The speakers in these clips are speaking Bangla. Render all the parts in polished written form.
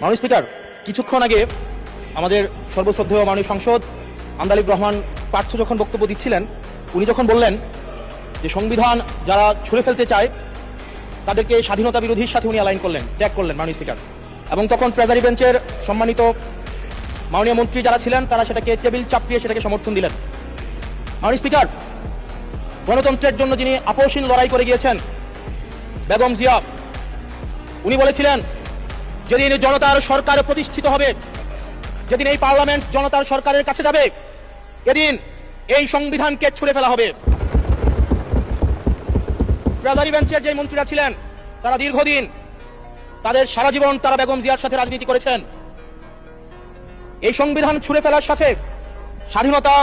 মাননীয় স্পিকার, কিছুক্ষণ আগে আমাদের সর্বশ্রদ্ধেয় মাননীয় সাংসদ আন্দালিব রহমান পার্থ যখন বক্তব্য দিচ্ছিলেন, উনি যখন বললেন যে সংবিধান যারা ছুঁড়ে ফেলতে চায় তাদেরকে স্বাধীনতা বিরোধীর সাথে উনি অ্যালাইন করলেন, ট্যাগ করলেন মাননীয় স্পিকার। এবং তখন ট্রেজারি বেঞ্চের সম্মানিত মাননীয় মন্ত্রী যারা ছিলেন তারা সেটাকে টেবিল চাপিয়ে সেটাকে সমর্থন দিলেন। মাননীয় স্পিকার, গণতন্ত্রের জন্য যিনি আপোষহীন লড়াই করে গিয়েছেন বেগম জিয়া, উনি বলেছিলেন যেদিন জনতার সরকার প্রতিষ্ঠিত হবে, যেদিন এই পার্লামেন্ট জনতার সরকারের কাছে যাবে, এদিন এই সংবিধানকে ছুঁড়ে ফেলা হবে। ট্রেজারি বেঞ্চের যে মন্ত্রীরা ছিলেন তারা দীর্ঘদিন, তাদের সারা জীবন তারা বেগম জিয়ার সাথে রাজনীতি করেছেন। এই সংবিধান ছুঁড়ে ফেলার সাথে স্বাধীনতা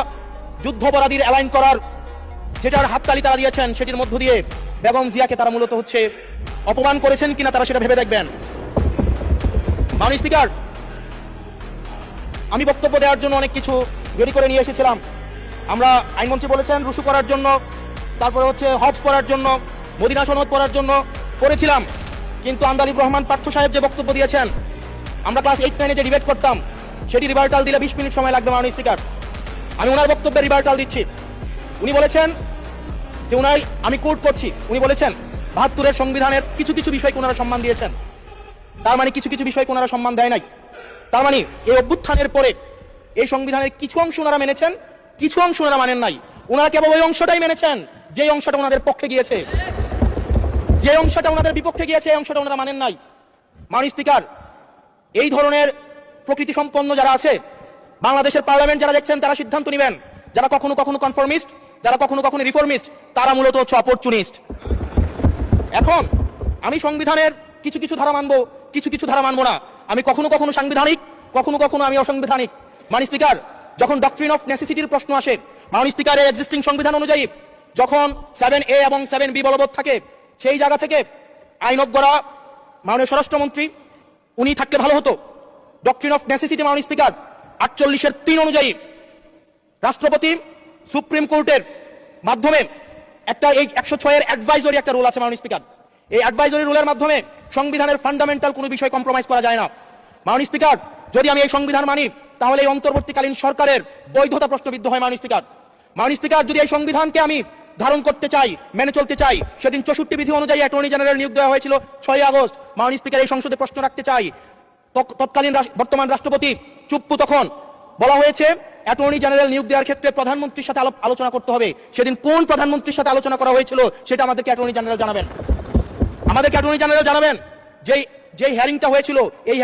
যুদ্ধাপরাধীর অ্যালাইন করার যেটার হাততালি তারা দিয়েছেন, সেটির মধ্য দিয়ে বেগম জিয়াকে তারা মূলত অপমান করেছেন কিনা তারা সেটা ভেবে দেখবেন। মাননীয় স্পিকার, আমি বক্তব্য দেওয়ার জন্য অনেক কিছু রেডি করে নিয়ে এসেছিলাম। আমরা আইনমন্ত্রী বলেছেন রুশু করার জন্য, তারপরে হবস পড়ার জন্য, মদিনা সনদ পড়ার জন্য করেছিলাম। কিন্তু আন্দালিব রহমান পার্থ সাহেব যে বক্তব্য দিয়েছেন, আমরা ক্লাস 8-9 যে ডিবেট করতাম সেটি রিভার্টাল দিলে 20 মিনিট সময় লাগবে। মাননীয় স্পিকার, আমি ওনার বক্তব্যের রিভার্টাল দিচ্ছি। উনি বলেছেন যে আমি কোট করছি, উনি বলেছেন 72-এর সংবিধানের কিছু কিছু বিষয়কে ওনারা সম্মান দিয়েছেন। তার মানে কিছু কিছু বিষয়কে ওনারা সম্মান দেয় নাই। তার মানে এই অভ্যুত্থানের পরে এই সংবিধানের কিছু অংশ ওনারা মেনেছেন, কিছু অংশ ওনারা মানেন নাই। ওনারা কেবল ওই অংশটাই মেনেছেন যে অংশটা ওনাদের পক্ষে গিয়েছে, যে অংশটা ওনাদের বিপক্ষে গিয়েছে এই অংশটা ওনারা মানেন নাই। মাননীয় স্পিকার, এই ধরনের প্রকৃতি সম্পন্ন যারা আছে বাংলাদেশের পার্লামেন্ট, যারা দেখছেন তারা সিদ্ধান্ত নেবেন, যারা কখনো কখনো কনফর্মিস্ট, যারা কখনো কখনো রিফর্মিস্ট, তারা মূলত অপরচুনিস্ট। এখন আমি সংবিধানের কিছু কিছু ধারা মানবো, কিছু কিছু ধারা মানবো না। আমি কখনো কখনো সাংবিধানিক, কখনো কখনো আমি অসাংবিধানিক। মাননীয় স্পিকার, যখন ডক্ট্রিন অফ নেসেসিটির প্রশ্ন আসে, মাননীয় স্পিকার, এই এক্সিস্টিং সংবিধান অনুযায়ী যখন 7A এবং 7B বলবৎ থাকে, সেই জায়গা থেকে আইনজ্ঞ করা মাননীয় স্বরাষ্ট্রমন্ত্রী উনি থাকলে ভালো হতো। ডক্ট্রিন অফ নেসেসিটি মাননীয় স্পিকার 48-3 অনুযায়ী রাষ্ট্রপতি সুপ্রিম কোর্টের মাধ্যমে একটা এই 106-এর অ্যাডভাইজরি একটা রুল আছে মাননীয় স্পিকার। এই অ্যাডভাইজরি রুলের মাধ্যমে সংবিধানের ফান্ডামেন্টাল কোনো বিষয় কম্প্রোমাইজ করা যায় না। মাননীয় স্পিকার, যদি আমি এই সংবিধান মানি তাহলে এই অন্তর্বর্তীকালীন সরকারের বৈধতা প্রশ্নবিদ্ধ হয়। মাননীয় স্পিকার, মাননীয় স্পিকার, যদি এই সংবিধানকে আমি ধারণ করতে চাই, মেনে চলতে চাই, সেদিন 64 বিধি অনুযায়ী অ্যাটর্নি জেনারেল নিয়োগ দেওয়া হয়েছিল 6 আগস্ট। মাননীয় স্পিকার, এই সংসদে প্রশ্ন রাখতে চাই, তৎকালীন বর্তমান রাষ্ট্রপতি চুপ্পু, তখন বলা হয়েছে অ্যাটর্নি জেনারেল নিয়োগ দেওয়ার ক্ষেত্রে প্রধানমন্ত্রীর সাথে আলোচনা করতে হবে। সেদিন কোন প্রধানমন্ত্রীর সাথে আলোচনা করা হয়েছিল সেটা আমাদেরকে অ্যাটর্নি জেনারেল জানাবেন। আমাদেরকে অ্যাটর্নি জেনারেল জানাবেন যে হিয়ারিংটা হয়েছিল, এই